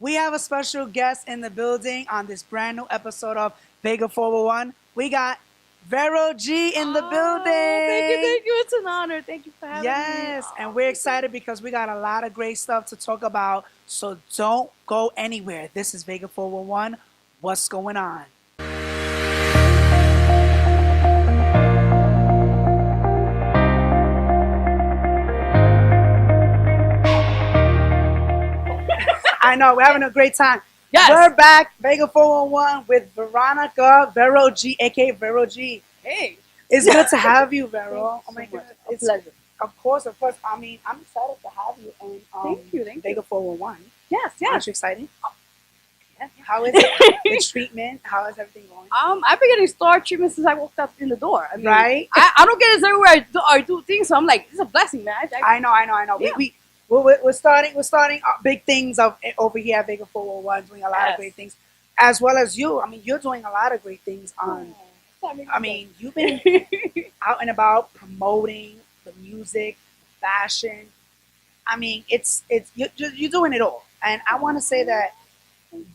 We have a special guest in the building on this brand new episode of Vega411. We got Vero G in the building. Thank you. It's an honor. Thank you for having me. Yes, and we're excited because we got a lot of great stuff to talk about. So don't go anywhere. This is Vega411. What's going on? I know, we're having a great time. Yes. We're back, Vega411 with Veronica, Vero G, aka Vero G. Hey. It's good to have you, Vero. Oh my God. It's a pleasure. Of course. I mean, I'm excited to have you on Thank you. Vega411. Yes. Aren't you excited? Yeah. How is it? The treatment? How is everything going? I've been getting star treatment since I walked out in the door. I mean, Right? I don't get it everywhere I do things, so I'm like, it's a blessing, man. I know. Yeah. We're starting big things over here at Vega411, doing a lot of great things, as well as you. I mean, you're doing a lot of great things on. I mean, you've been out and about promoting the music, fashion. I mean, you're doing it all, and I want to say that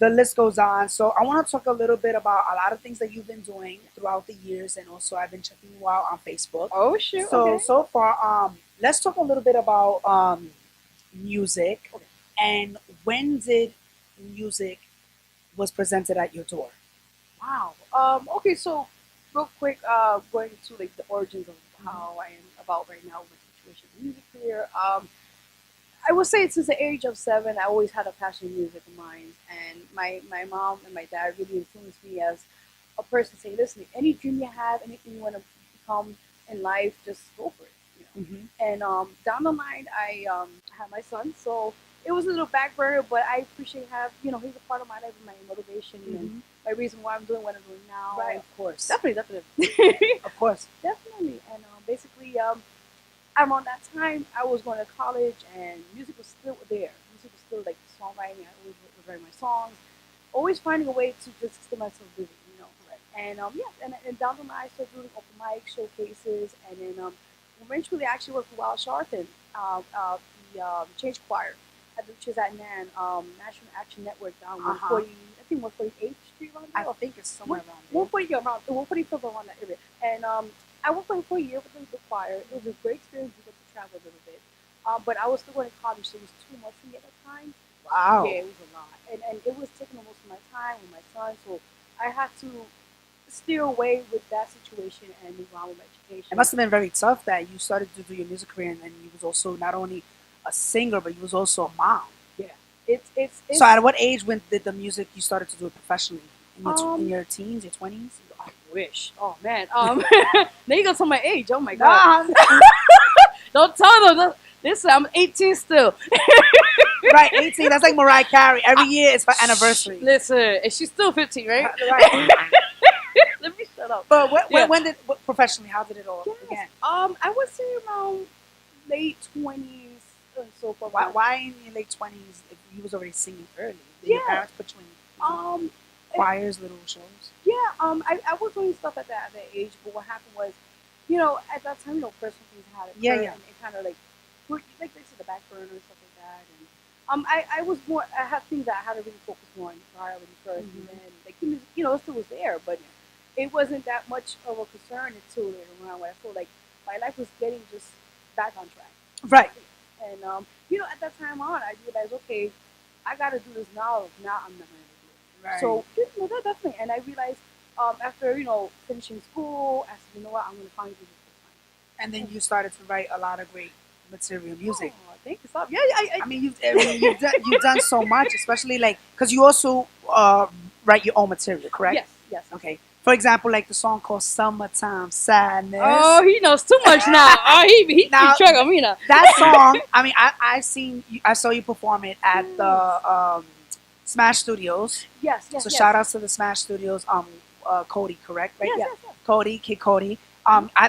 the list goes on. So I want to talk a little bit about a lot of things that you've been doing throughout the years, and also I've been checking you out on Facebook. Oh, sure. So okay. so far, let's talk a little bit about music, and when did music was presented at your door? Wow. Okay, so real quick, going into like the origins of how I am about right now with my situation in music career. I would say since the age of 7, I always had a passion in music of mine, and my mom and my dad really influenced me as a person saying, listen, any dream you have, anything you want to become in life, just go for it. And down the line, I had my son, so it was a little back burner, but I appreciate he's a part of my life and my motivation and my reason why I'm doing what I'm doing now. Right, of course. Definitely. Of course. Definitely. And basically, around that time, I was going to college, and music was still there. Music was still like songwriting. I always was writing my songs, always finding a way to just keep myself busy, And and down the line, I started doing open mic showcases, and then eventually I actually worked for Wild Sharpton, the Change Choir, which is at NAN, National Action Network down 140, I think 148th Street around there. I think it's somewhere around there. 145 around that area. And I worked for a year with the choir. It was a great experience. We got to travel a little bit. But I was still going to college, so it was too much for me at the time. Wow. Yeah, it was a lot. And it was taking most of my time with my son, so I had to steer away with that situation and move on with my education. It must have been very tough that you started to do your music career, and then you was also not only a singer, but you was also a mom. Yeah. It's so at what age when did the music you started to do it professionally? In your teens, your 20s? I wish. Oh man. Now you got to my age. Oh my god. Don't tell them. Listen, I'm 18 still. Right, 18. That's like Mariah Carey. Every year it's her anniversary. Listen, and she's still 15, right? Right. Let me shut up. But when did professionally? How did it all begin? I would say around late 20s. So for why in your late 20s if you was already singing early? Did your parents put you in choirs, little shows? Yeah. I was doing stuff at that age, but what happened was, at that time, personal things had occurred, and it kind of like they said, the back burner and stuff like that. And I was more. I had things that I had to really focus on priority first, and then it still was there, but it wasn't that much of a concern until later on when I felt like my life was getting just back on track. Right. And at that time on, I realized, okay, I got to do this now. If not, I'm not going to do it. Right. So that definitely. And I realized after finishing school, I said, you know what, I'm going to finally do this full time. And then you started to write a lot of great material music. Oh, thank you. Yeah. I mean, you've done so much, especially because you also write your own material, correct? Yes. Okay. For example, like the song called "Summertime Sadness." Oh, he knows too much now. He now, keep track of me now. That song, I mean, I saw you perform it at the Smash Studios. Yes. So shout outs to the Smash Studios. Cody, correct? Right? Yes. Cody, Kid Cody.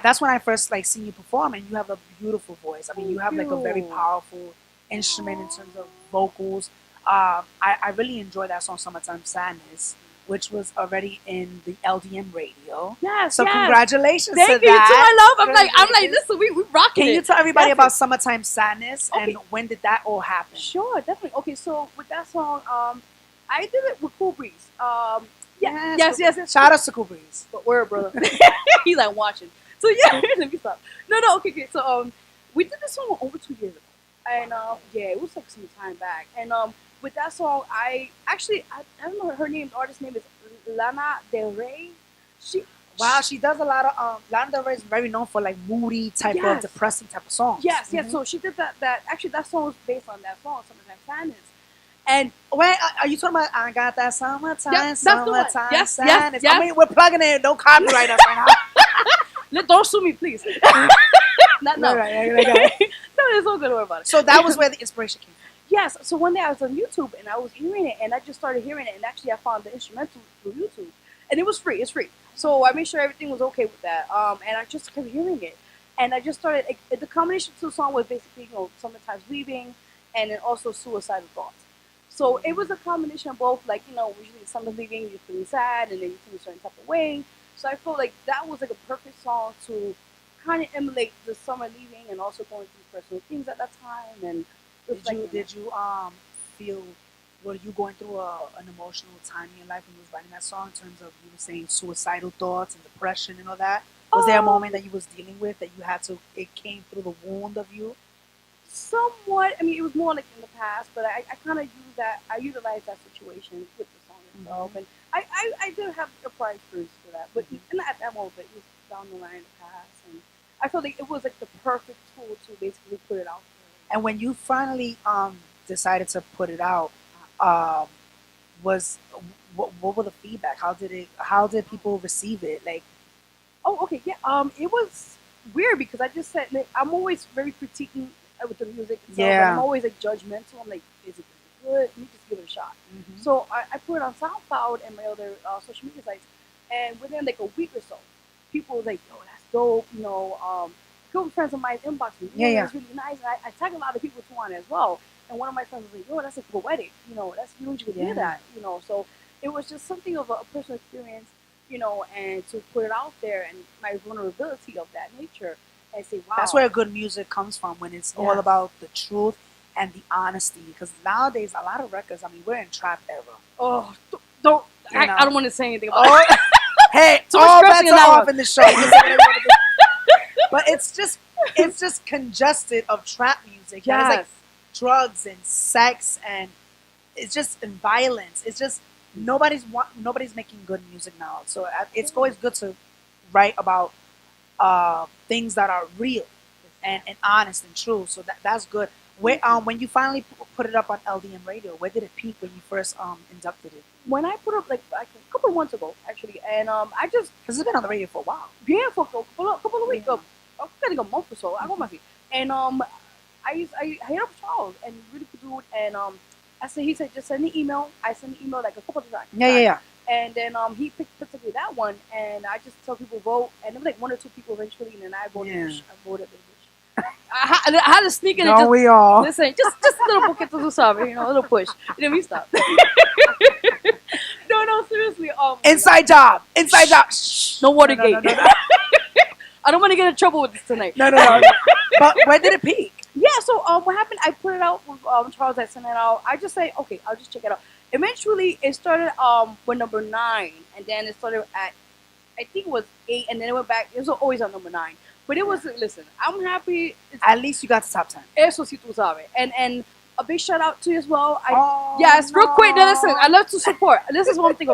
That's when I first seen you perform, and you have a beautiful voice. I mean, you have like a very powerful instrument in terms of vocals. I really enjoy that song, "Summertime Sadness." which was already in the LDM radio. Yes. So yes. congratulations Thank to you. that. To my love. I'm like, listen, we rocking Can it. you tell everybody Definitely. about Summertime Sadness and when did that all happen? Sure, definitely. Okay, so with that song, I did it with Cool Breeze. Yes. Shout out to Cool Breeze. But where, brother? He's like watching. So yeah, let me stop. No. Okay. So we did this song over 2 years ago, and yeah, it was like some time back. And with that song, I don't know her name. The artist's name is Lana Del Rey. She does a lot of Lana Del Rey is very known for like moody type of depressing type of songs. Yes. So she did that. Actually, that song was based on that song, Summertime Sadness. And wait, are you talking about I got that summertime, Yes. sadness? I mean, we're plugging it. Don't copyright us right now. Don't sue me, please. No. Right. No, it's all good. Don't worry about it. So that was where the inspiration came from. Yes. So one day I was on YouTube and I was hearing it, and I just started hearing it, and actually I found the instrumental through YouTube, and it was free. It's free. So I made sure everything was okay with that. And I just kept hearing it, and I just started. The combination of the song was basically, sometimes weaving, and then also suicidal thoughts. So it was a combination of both, like, usually sometimes leaving, you're feeling sad, and then you feel a certain type of way. So I felt like that was like a perfect song to kind of emulate the summer leaving and also going through personal things at that time. And did you feel, were you going through an emotional time in your life when you was writing that song, in terms of, you were saying suicidal thoughts and depression and all that? Was there a moment that you was dealing with that you had to, it came through the wound of you? Somewhat. I mean, it was more like in the past, but I kind of utilized that situation with the song itself, and I did have a prior experience for that, but not at that moment, but it was down the line in the past, and I felt like it was like the perfect tool to basically put it out there. And when you finally decided to put it out, what were the feedback? How did people receive it? Like, okay, yeah, it was weird because I just said, like, I'm always very critiquing with the music itself. Yeah. I'm always like judgmental. I'm like, is it good? Let me just give it a shot. So I put it on SoundCloud and my other social media sites, and within like a week or so, people were like, "Yo, that's dope." A couple friends of mine inboxed me. It's really nice. And I tag a lot of people too on it as well. And one of my friends was like, "Yo, that's like poetic. That's you could hear that. So it was just something of a personal experience. And to put it out there and my vulnerability of that nature. And say, wow. That's where good music comes from, when it's all about the truth and the honesty. Because nowadays, a lot of records, I mean, we're in trap era. Oh, don't. I don't want to say anything about it. Hey, all bets are off in the show. But it's just congested of trap music. Yes. It's like drugs and sex, and it's just and violence. It's just nobody's making good music now. So it's always good to write about things that are real and honest and true. So that's good. When you finally put it up on LDM radio, where did it peak when you first inducted it? When I put it up like a couple of months ago, actually, and I just, because it's been on the radio for a while. Yeah, for a couple of weeks, I think a month or so. I got my feet, and I hit up Charles, and really good dude, and he said just send me email. I sent an email like a couple of times. Yeah. And then he picked particularly that one, and I just tell people vote, and there was like one or two people eventually, and then I voted. I voted. I had to sneak in. No, we all. Listen, just a little poquito to sabe, a little push. And then we stopped. No, seriously. Inside job. Shh. No Watergate. No. I don't want to get in trouble with this tonight. No. But when did it peak? Yeah. So what happened? I put it out with Charles. I sent it out. I just say, okay, I'll just check it out. Eventually, it started with number 9, and then it started at, I think it was 8, and then it went back. It was always on number 9. But it was, listen, I'm happy. At least you got to top 10. Eso sí tú sabes. And a big shout out to you as well. Real quick. Now listen, I love to support. This is one thing.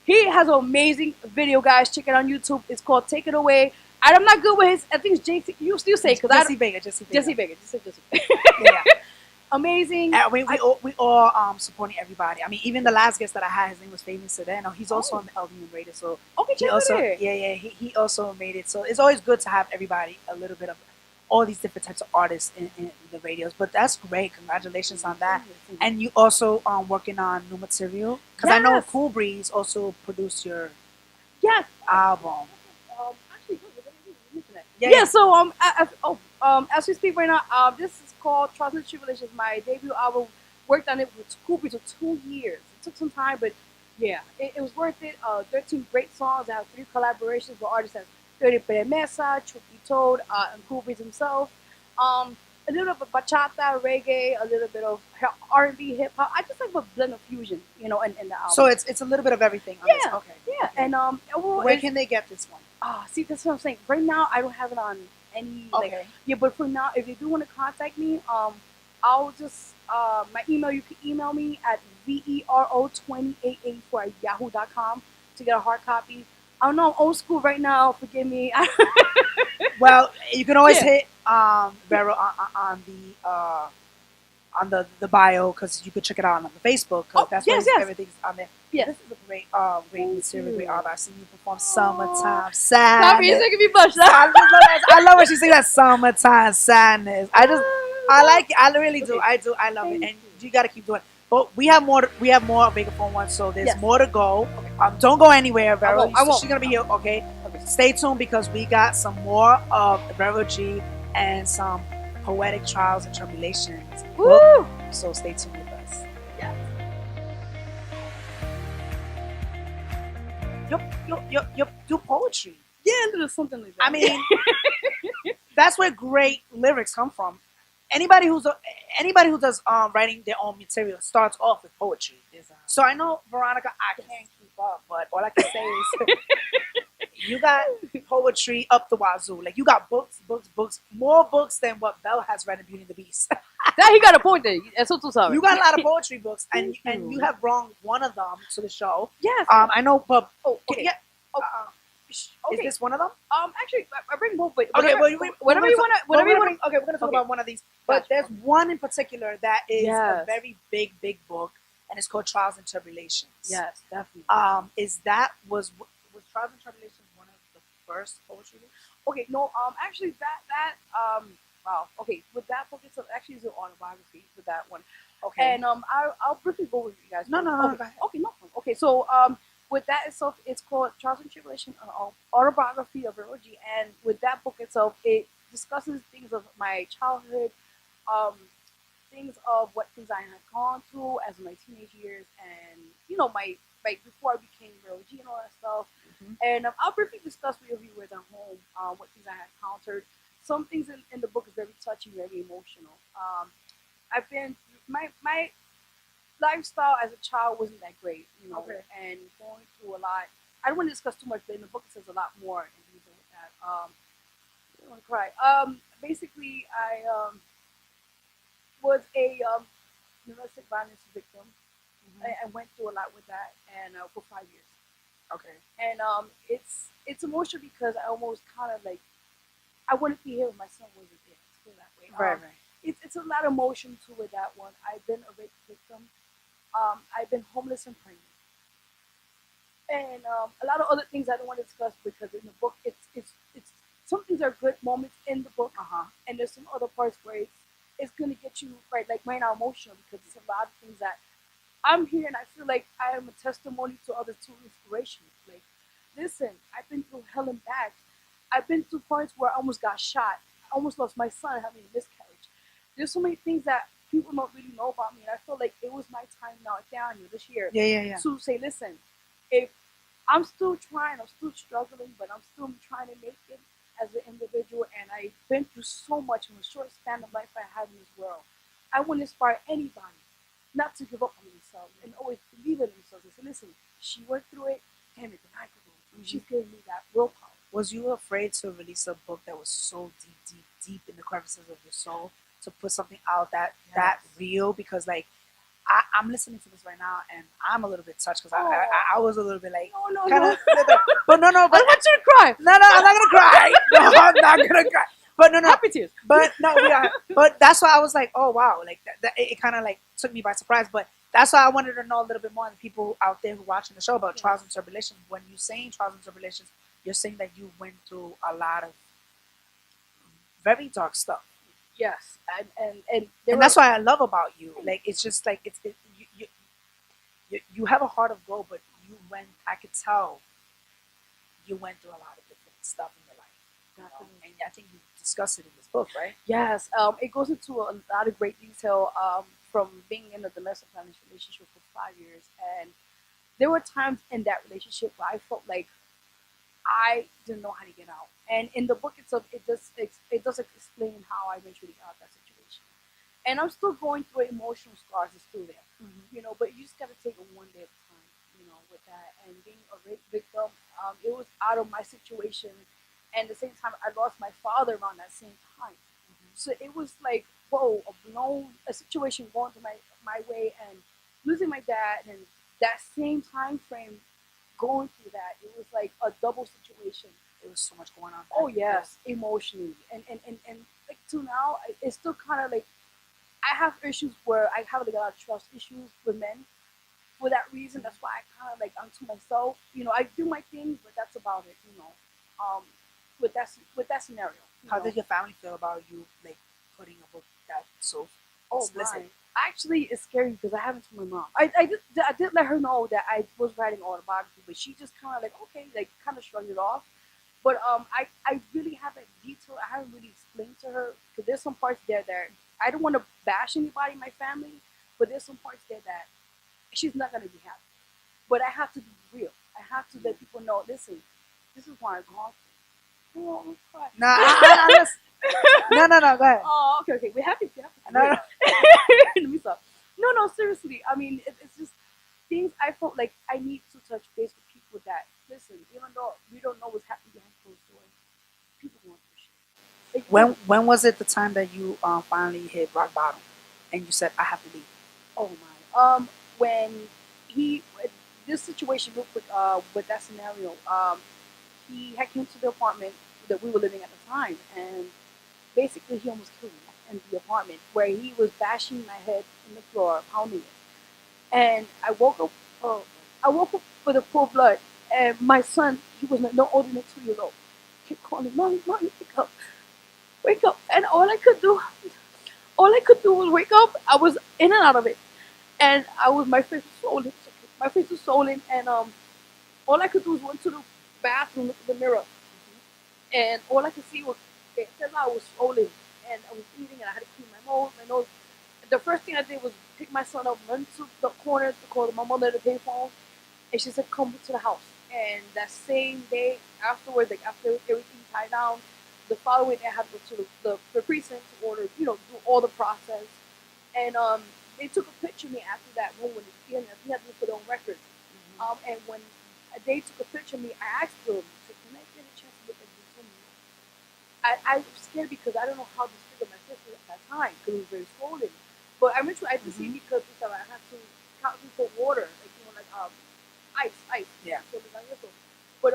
He has an amazing video, guys. Check it on YouTube. It's called Take It Away. I'm not good with his, I think it's JC. You still say, because Jesse Vega. Jesse Vega. Yeah. Amazing. We all supporting everybody. I mean, even the last guest that I had, his name was Famous Sedano. He's also on the LDM radio. So he also, he also made it. So it's always good to have everybody, a little bit of all these different types of artists in the radios. But that's great. Congratulations on that. And you also working on new material, because I know Cool Breeze also produced your album. So as we speak right now, this is called Tribulations, my debut album. Worked on it with Cool Breeze for 2 years. It took some time, but Yeah, it was worth it. 13 great songs. I have 3 collaborations with artists as Dirty Mesa, Truth Be Told, and Cool Breeze himself. Um, a little bit of bachata, reggae, a little bit of R&B, hip hop. I just like a blend of fusion, in the So album. it's a little bit of everything on this. Yeah, Okay. yeah, Okay. and Where can they get this one? see, that's what I'm saying. Right now, I don't have it on any Okay. yeah, but for now, if you do want to contact me, I'll just my email. You can email me at vero2884 at yahoo.com to get a hard copy. I don't know, I'm old school right now. Forgive me. Well, you can always Yeah. hit Vero on the bio because you could check it out on the Facebook because Oh, that's yes, where yes. everything's on there. Yes. This is a great Thank material, you. great art. I've seen you perform Aw. "Summertime Stop it, you're Sadness." making me blush. I love when she sings that "Summertime Sadness." I like it. I really do. Okay. I do. I love it, Thank and you got to keep doing it. But we have more. We have more Vega411. So there's Yes. more to go. Don't go anywhere, Vero. I won't. She's gonna be here. Okay. Okay. Stay tuned because we got some more of Vero G and some poetic trials and tribulations. Woo! So stay tuned with us. Yeah. You do poetry. Yeah, a little something like that. I mean, that's where great lyrics come from. Anybody who does writing their own material starts off with poetry. So I know, Veronica, I can't keep up, but all I can say is you got poetry up the wazoo. Like you got books, more books than what Belle has read in Beauty and the Beast. that he got a point there. Eso tú sabes. You got a lot of poetry books, and Thank and you. you have brought one of them to the show. Yes. I know, but Oh, okay. yeah. Oh, Is okay. this one of them? Actually, I bring both. But Okay, whatever you wanna, whatever you wanna. Okay, we're gonna talk Okay. about one of these, but Gotcha. there's one in particular that is a Yes. very big book, and it's called Trials and Tribulations. Yes, definitely. Was Trials and Tribulations one of the first poetry books? Okay, no, actually, wow. Okay, with that book, it's actually an autobiography with that one. Okay. And I'll briefly go with you guys. No. Okay, Go ahead. okay, no. Okay, so with that itself, it's called Trials and Tribulations, an autobiography of Vero G. And with that book itself, it discusses things of my childhood, um, things I had gone through as my teenage years, and my before I became Vero G and all that stuff. Mm-hmm. And I'll briefly discuss with your viewers at home what things I had encountered. Some things in the book is very touching, very emotional. I've been my lifestyle as a child wasn't that great, Okay. and going through a lot. I don't want to discuss too much, but in the book it says a lot more and things like that. I don't want to cry. Basically, I was a domestic violence victim. Mm-hmm. I went through a lot with that, and for 5 years. Okay. And it's emotional because I almost kind of I wouldn't be here if my son wasn't there. Let's put it that way. Right. It's a lot of emotion to it, that one. I've been a rape victim. I've been homeless and pregnant, and a lot of other things I don't want to discuss because in the book it's some things are good moments in the book, and there's some other parts where it's gonna get you right now emotional because it's a lot of things that I'm here and I feel like I am a testimony to others, to inspiration. Like, listen, I've been through hell and back. I've been through points where I almost got shot. I almost lost my son having a miscarriage. There's so many things that people don't really know about me, and I feel like it was my time now, this year, Yeah. to say, listen, if I'm still trying, I'm still struggling, but I'm still trying to make it as an individual, and I've been through so much in the short span of life I have in this world. I want to inspire anybody not to give up on themselves and always believe in themselves and say, listen, she went through it, damn it, then I can go. She's giving me that willpower. Was you afraid to release a book that was so deep in the crevices of your soul, to put something out that real? Because I'm listening to this right now and I'm a little bit touched because I was a little bit like No. but no, I don't want you to cry. no, I'm not gonna cry. No, I'm not gonna cry. But no, Happy tears. but no, we are. But that's why I was like, oh wow, like that it kind of like took me by surprise. But that's why I wanted to know a little bit more than people out there who are watching the show about trials and tribulations. When you saying trials and tribulations, you're saying that you went through a lot of very dark stuff. Yes, and That's why I love about you. Like it's just like you have a heart of gold, but I could tell you went through a lot of different stuff in your life. And I think you discussed it in this book, right? Yes, it goes into a lot of great detail from being in a domestic violence relationship for 5 years, and there were times in that relationship where I felt like I didn't know how to get out. And in the book itself, it does explain how I eventually got out of that situation. And I'm still going through it. Emotional scars are still there, you know. But you just gotta take it one day at a time, you know, with that. And being a rape victim, it was out of my situation, and at the same time, I lost my father around that same time. So it was like, whoa, a situation going to my way, and losing my dad, and that same time frame going through that, it was like a double situation. There was so much going on. Oh yes, emotionally, and like to now, it's still kind of like I have issues where I have like a lot of trust issues with men. For that reason, that's why I kind of like unto myself. You know, I do my things, but that's about it. You know, um, with that scenario. How did your family feel about you like putting a book that so explicit? My. Actually, it's scary because I haven't told my mom. I did let her know that I was writing autobiography, but she just kind of like okay, like kind of shrugged it off. But I really haven't detailed. I haven't really explained to her because there's some parts there that I don't want to bash anybody in my family, but there's some parts there that she's not gonna be happy. But I have to be real. I have to let people know. Listen, this is why I'm gone. Oh, I'm crying. No, go ahead. Oh, okay. We're happy. No. Let me stop. No, seriously. I mean, it's just things I felt like I need to touch base with people that, listen, even though we don't know what's happening behind closed doors, people want to shit. Like, When was it the time that you finally hit rock bottom and you said, I have to leave? oh my. When this situation real quick, with that scenario, he had came to the apartment that we were living at the time, and basically he almost killed me in the apartment where he was bashing my head in the floor, pounding it. And I woke up. I woke up with a full blood, and my son, he was no older than 2 years old, kept calling, "Mommy, mommy, wake up!" And all I could do was wake up. I was in and out of it, and my face was swollen. My face was swollen, and all I could do was went to the bathroom, look at the mirror, and all I could see was I was swollen, and I was bleeding, and I had to clean my nose. The first thing I did was pick my son up, run to the corner to call my mother to pay phone, and she said, "Come to the house." And that same day afterwards, like after everything tied down, the following day I had to go to the precinct to order, you know, do all the process. And they took a picture of me after that when he had to put on records. And when they took a picture of me, I asked them, "Can I get a chance to look at this woman?" I was scared because I don't know how to figure my sister at that time because it was very swollen. But I did see because I had to count for water, like you know, like ice. Yeah. But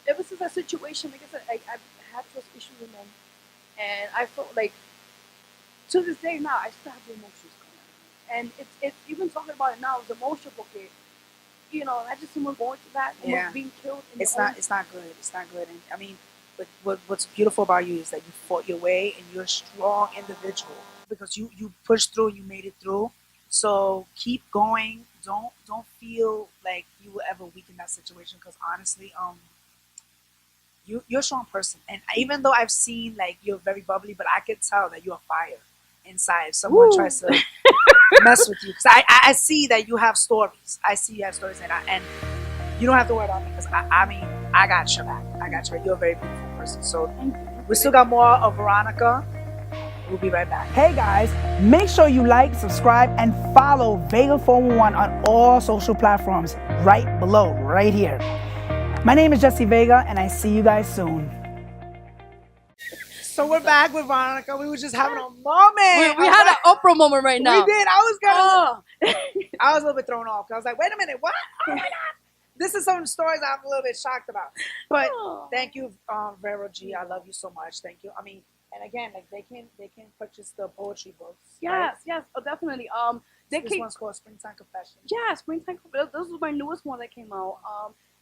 ever since that situation, like I said, I had trust issues with men, and I felt like to this day now I still have the emotions going on, and it's even talking about it now is emotional because you know I just someone going through that, being killed. It's not good. It's not good. And I mean, but what's beautiful about you is that you fought your way and you're a strong individual because you pushed through, you made it through. So keep going. Don't feel like you will ever weaken that situation because honestly, you're a strong person. And even though I've seen like you're very bubbly, but I could tell that you're a fire inside. If someone tries to mess with you, because I see that you have stories. I see you have stories, and you don't have to worry about me because I mean I got your back. I got your back. You're a very beautiful person. So we still got more of Veronica. We'll be right back. Hey guys, make sure you like, subscribe, and follow Vega411 on all social platforms right below, right here. My name is Jesse Vega, and I see you guys soon. So we're back with Veronica. We were just having a moment. We had an Oprah moment right now. We did. I was a little bit thrown off. I was like, wait a minute, what? Oh my God. This is some stories I'm a little bit shocked about. But thank you, Vero G. I love you so much. Thank you. I mean, and again, like they can purchase the poetry books. Yes, right? oh, definitely. This one's called Springtime Confessions. Yeah, Springtime Confessions. This was my newest one that came out.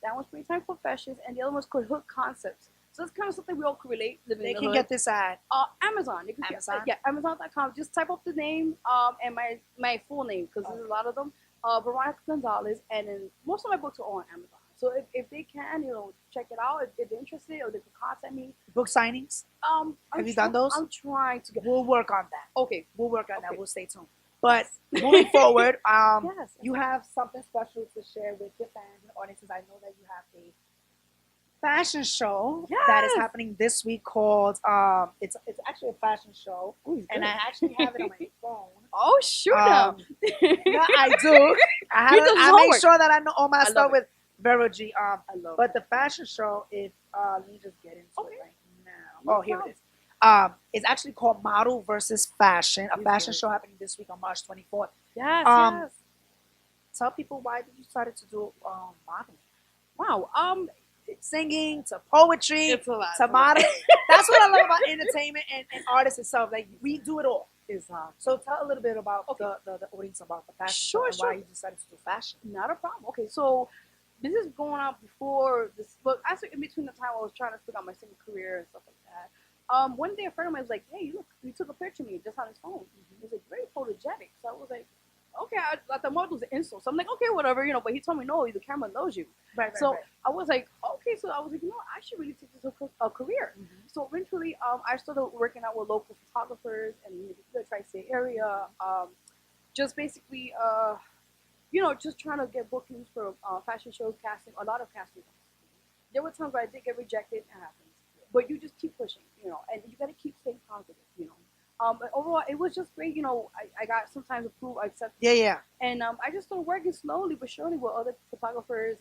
That one's Springtime Confessions, and the other one's called Hook Concepts. So it's kind of something we all can relate. They can get this at Amazon. You can Amazon. Amazon.com. Just type up the name and my full name because there's a lot of them. Veronica Gonzales, and then most of my books are all on Amazon. So if they can, you know, check it out. If they're interested, or they can contact me. Book signings. Have you done those? I'm trying to get. We'll work on that. Okay, We'll work on that. We'll stay tuned. But moving forward, Yes. you have something special to share with your fans and audiences. I know that you have a fashion show that is Yes. happening this week called it's actually a fashion show, Ooh, and I actually have it on my phone. Oh, shoot now. Yeah, I do. He does his I make homework. sure that I know all my I stuff love it. with Vero G. I love But the fashion show is let me just get into Okay. it right now. No Oh, here problem. it is. It's actually called Model versus Fashion, a It's fashion very show happening this week on March 24th. Yes, Um, yes. Tell people why did you decided to do modeling, Wow. singing to poetry It's a lot. to modeling. That's what I love about entertainment and artists itself. Like we do it all. It's So tell a little bit about Okay. the audience about the fashion Sure, show and why sure. you decided to do fashion. Not a problem. Okay, so this is going on before this. But actually, in between the time I was trying to figure out my singing career and stuff like that. One day a friend of mine was like, "Hey, look, he took a picture of me just on his phone. He was like very photogenic." So I was like, "Okay." I thought model was an insult. So I'm like, "Okay, whatever, you know." But he told me, "No, the camera knows you." Right. So I was like, "Okay." So I was like, "You know, I should really take this a career." So eventually, I started working out with local photographers in the tri-state area. Just basically, you know, just trying to get bookings for fashion shows, casting, a lot of casting. There were times where I did get rejected, it happens. But you just keep pushing, you know, and you got to keep staying positive, you know. But overall, it was just great, you know. I got sometimes approved, I accepted. Yeah. And I just started working slowly but surely with other photographers,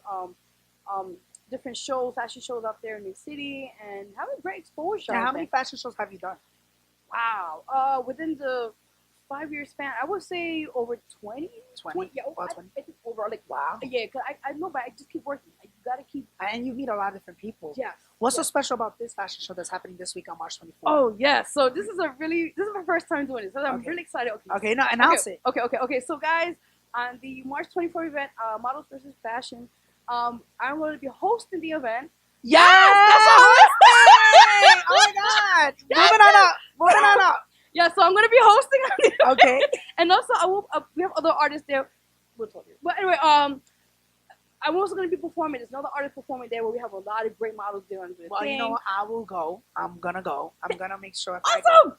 different shows, fashion shows out there in the city, and having great exposure. Now, how many fashion shows have you done? Wow. Within the 5-year span, I would say over 20. 20? Yeah, About I 20. think over like Wow. yeah, because I know, but I just keep working. You gotta keep. And you meet a lot of different people. Yes. What's so yes. special about this fashion show that's happening this week on March 24th? Oh yes. So this is my first time doing this. So I'm Okay. really excited. Okay, now announce it. Okay. So guys, on the March 24th event, Models versus Fashion, I'm going to be hosting the event. Yes! That's a hosting! Oh my God! Yes, Moving on up. Yeah, so I'm going to be hosting on the Okay. and also I will. We have other artists there. We'll talk here. But anyway, I'm also going to be performing. There's another artist performing there where we have a lot of great models there. Well, you know what? I will go. I'm gonna go. I'm gonna make sure. Awesome.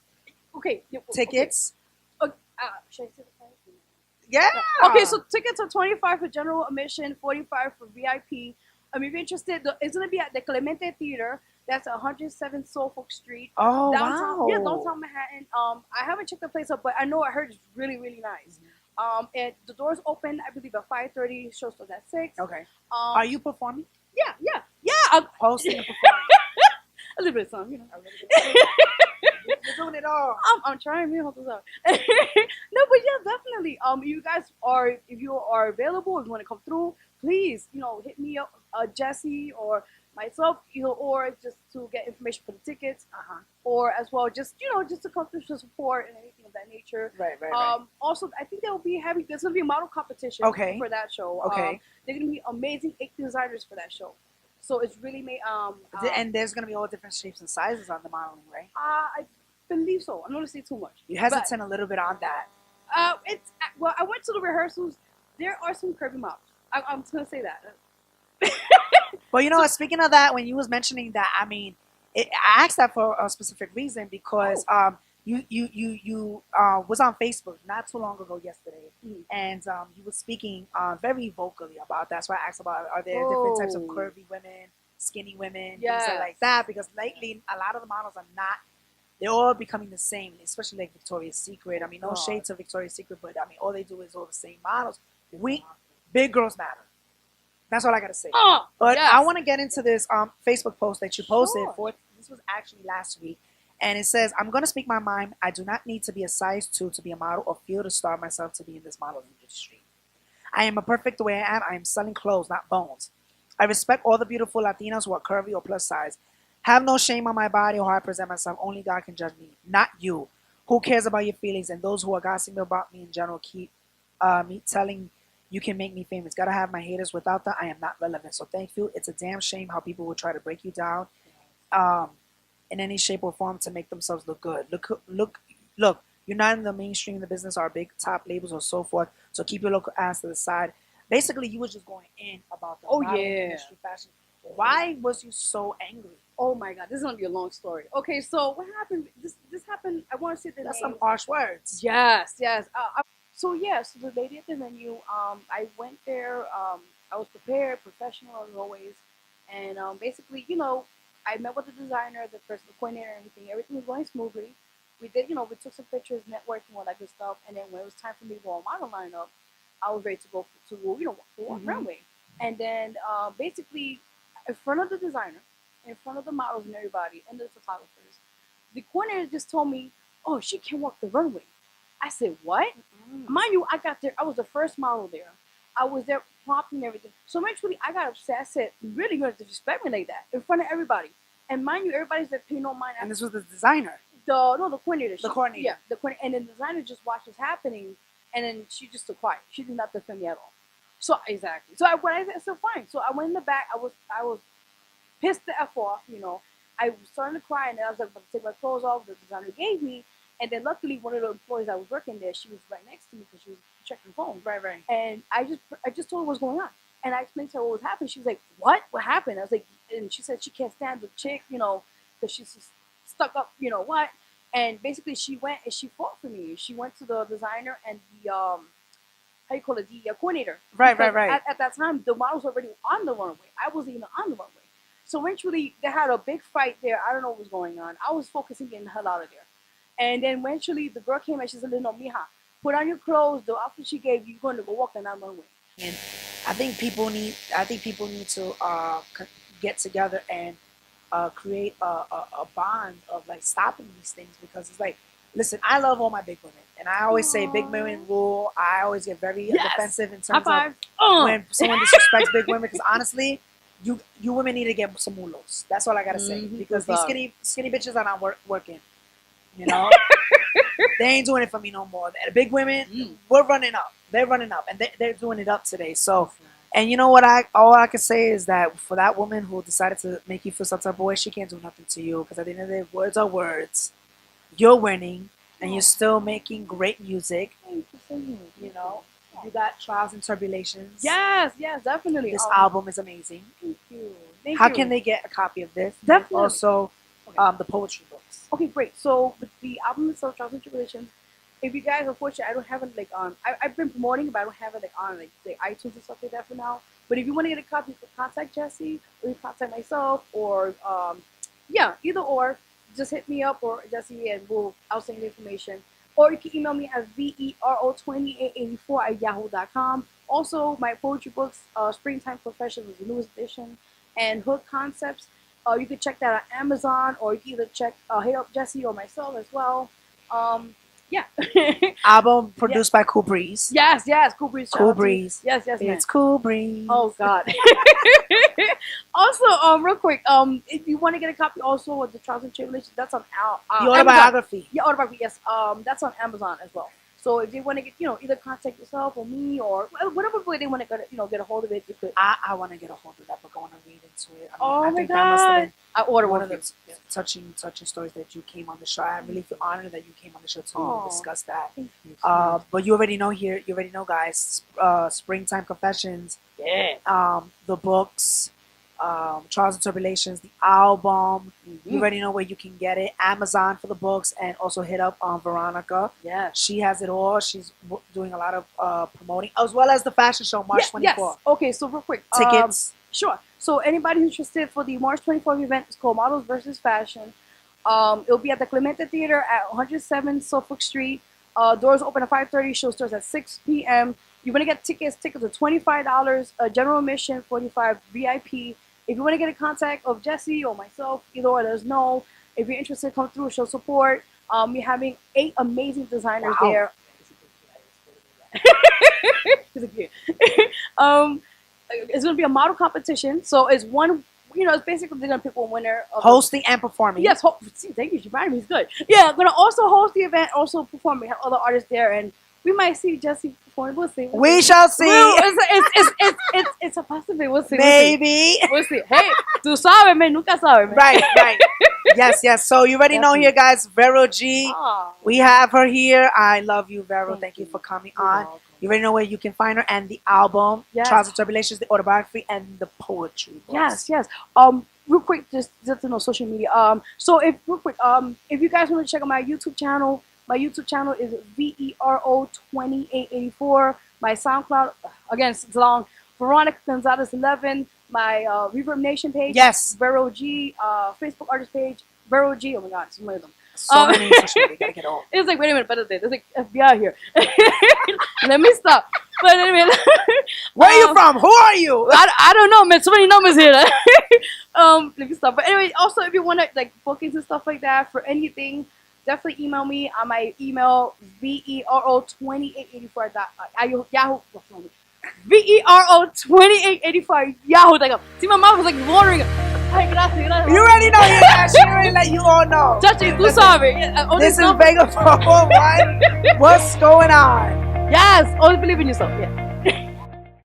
Okay. Yeah, Tickets. Okay. Should I say the price? Yeah. Okay, so tickets are $25 for general admission, $45 for VIP. If you're interested, it's gonna be at the Clemente Theater. That's 107 Suffolk Street. Oh Downtown, wow. yeah, downtown Manhattan. I haven't checked the place up, but I know I heard it's really, really nice. And the doors open, I believe, at 5:30. Show starts at 6. Okay. Are you performing? Yeah. I'm Hosting and performing. a little bit of something, you know. You're doing it all. I'm trying. Me hold this up. No, but yeah, definitely. You guys are, if you are available, if you want to come through, please, you know, hit me up, Jesse or myself, you know, or just to get information for the tickets, or as well, just just to come through to support and anything of that nature. Right. Also, I think there's gonna be a model competition. Okay. For that show. Okay. They're gonna be amazing 8 designers for that show. So it's really made. And there's gonna be all different shapes and sizes on the modeling, right? I believe so. I'm not gonna say too much. You hesitant a little bit on that. Well, I went to the rehearsals. There are some curvy models. I'm just gonna say that. Well, you know what? Speaking of that, when you was mentioning that, I mean, I asked that for a specific reason because you was on Facebook not too long ago yesterday, and you was speaking very vocally about that. So I asked about are there different types of curvy women, skinny women, things like that? Because lately a lot of the models are not. They're all becoming the same, especially like Victoria's Secret. I mean, no shades of Victoria's Secret, but I mean, all they do is all the same models. Big girls matter. That's all I gotta say. But I want to get into this Facebook post that you posted. This was actually last week, and it says, "I'm gonna speak my mind. I do not need to be a size 2 to be a model or feel to starve myself to be in this modeling industry. I am a perfect the way I am. I am selling clothes, not bones. I respect all the beautiful Latinas who are curvy or plus size. Have no shame on my body or how I present myself. Only God can judge me, not you. Who cares about your feelings? And those who are gossiping about me in general keep me telling you can make me famous. Gotta have my haters. Without that, I am not relevant. So thank you. It's a damn shame how people will try to break you down in any shape or form to make themselves look good. Look. You're not in the mainstream, the business, or big top labels or so forth. So keep your local ass to the side." Basically, you were just going in about the modeling industry, fashion. Why was you so angry? Oh my God, this is gonna be a long story. Okay, so what happened? This happened. I want to say the That's name. some harsh words. Yes. So yeah, so the lady at the venue, I went there. I was prepared, professional as always, and basically, I met with the designer, the person, the coordinator, and everything. Everything was going smoothly. We did, we took some pictures, networking, all that good stuff, and then when it was time for me to go on model lineup, I was ready to go to walk the runway. And then basically, in front of the designer, in front of the models and everybody, and the photographers, the coordinator just told me, "Oh, she can walk the runway." I said, "What?" Mind you, I got there. I was the first model there. I was there prompting everything. So eventually, I got upset. I said, "You really gonna disrespect me like that in front of everybody?" And mind you, everybody's like, "Pay no mind." And this was the designer. The coordinator. The coordinator. Yeah, the coordinator. And then the designer just watched this happening, and then she just took quiet. She did not defend me at all. So exactly. So I said, fine. So I went in the back. I was pissed the f off. I was starting to cry, and then I was like, about to take my clothes off. The designer gave me. And then luckily, one of the employees that was working there, she was right next to me because she was checking the phone. Right. And I just told her what's going on. And I explained to her what was happening. She was like, "What? What happened?" I was like, and she said she can't stand the chick, because she's just stuck up, what. And basically, she went and she fought for me. She went to the designer and the how you call it, the coordinator. Right. At that time, the models were already on the runway. I wasn't even on the runway. So eventually, they had a big fight there. I don't know what was going on. I was focusing getting the hell out of there. And then eventually the girl came and she said, "No, mija, put on your clothes. The outfit she gave you, you're going to go walk on that runway." And I think people need to get together and create a bond of like stopping these things, because it's like, listen, I love all my big women, and I always say big women rule. I always get very defensive in terms of when someone disrespects big women, because honestly, you women need to get some mulos. That's all I gotta say, because these skinny bitches are not working. They ain't doing it for me no more. The big women, we're running up. They're running up, and they're doing it up today. So, and you know what? All I can say is that for that woman who decided to make you feel some type of way, she can't do nothing to you, because at the end of the day, words are words. You're winning, and you're still making great music. You got Trials and Tribulations. Yes, definitely. This album is amazing. Thank you. How can they get a copy of this? Definitely. And also, the poetry books. Okay, great. So with the album itself, Trials and Tribulations, if you guys, unfortunately, I don't have it on. I've been promoting it, but I don't have it on the iTunes and stuff like that for now. But if you want to get a copy, you can contact Jesse, or you contact myself, or either or. Just hit me up or Jesse, and I'll send you the information. Or you can email me at vero2884@yahoo.com. Also, my poetry books, Springtime Confessions is the newest edition, and Hood Concepts. You can check that on Amazon, or you can either hit up Jesse or myself as well. Album produced by Cool Breeze. Yes, Cool Breeze. Cool Breeze. Yes, It's man. Cool Breeze. Oh God. Also, real quick, if you want to get a copy also of the Trials and Tribulations, that's on the autobiography. Amazon. Yeah, autobiography. Yes. That's on Amazon as well. So if they want to get, either contact yourself or me or whatever way they want to get a hold of it, you could. I want to get a hold of that, but I want to read into it. I think that must have been. I ordered one of the touching stories that you came on the show. I really feel honored that you came on the show to discuss that. Thank you. But you already know guys. Springtime Confessions. Yeah. The books. Trials and Tribulations, the album. You already know where you can get it. Amazon for the books, and also hit up Veronica. Yeah, she has it all. She's doing a lot of promoting, as well as the fashion show March 24th. Yes. Okay, so real quick, tickets. Sure. So anybody interested for the March 24th event, it's called Models versus Fashion. It'll be at the Clemente Theater at 107 Suffolk Street. Doors open at 5:30. Show starts at 6 p.m. You want to get tickets? Tickets are $25. General admission $45. VIP. If you want to get in contact of Jesse or myself, either or, let us know. If you're interested, come through, show support. We're having 8 amazing designers there. It's going to be a model competition. So it's one, it's basically they're going to pick one winner. Hosting and performing. Yes, thank you. She reminded me. It's good. Yeah, I'm going to also host the event, also perform. We have other artists there, and we might see Jesse perform. We'll see. We shall see. It's a possibility. We'll see. Maybe. We'll see. Hey, tú sabes, man. Nunca sabes, man. Right. Yes. So you already know here, guys. Vero G. Aww. We have her here. I love you, Vero. Thank you for coming on. You already know where you can find her, and the album, Trials and Tribulations, the autobiography, and the poetry books. Yes. Real quick, just to know social media. So if you guys want to check out my YouTube channel, My YouTube channel is Vero2884. My SoundCloud, again, it's long. Veronica Gonzales 11. My Reverb Nation page. Yes. Vero G. Facebook artist page. Vero G. Oh my God, so many of them. So many social media. Gotta get old. It's like, wait a minute, better there's like FBI here. Let me stop. But anyway, where are you from? Who are you? I don't know, man. So many numbers here. Let me stop. But anyway, also if you want to like bookings and stuff like that for anything, definitely email me on my email Vero2884 Yahoo. Vero2884 Yahoo.com. See, my mouth was like watering. Ay, gracias. You already know. She already let you all know. Chachi, tú sabes. This is Vega411. What's going on? Yes, always believe in yourself. Yeah.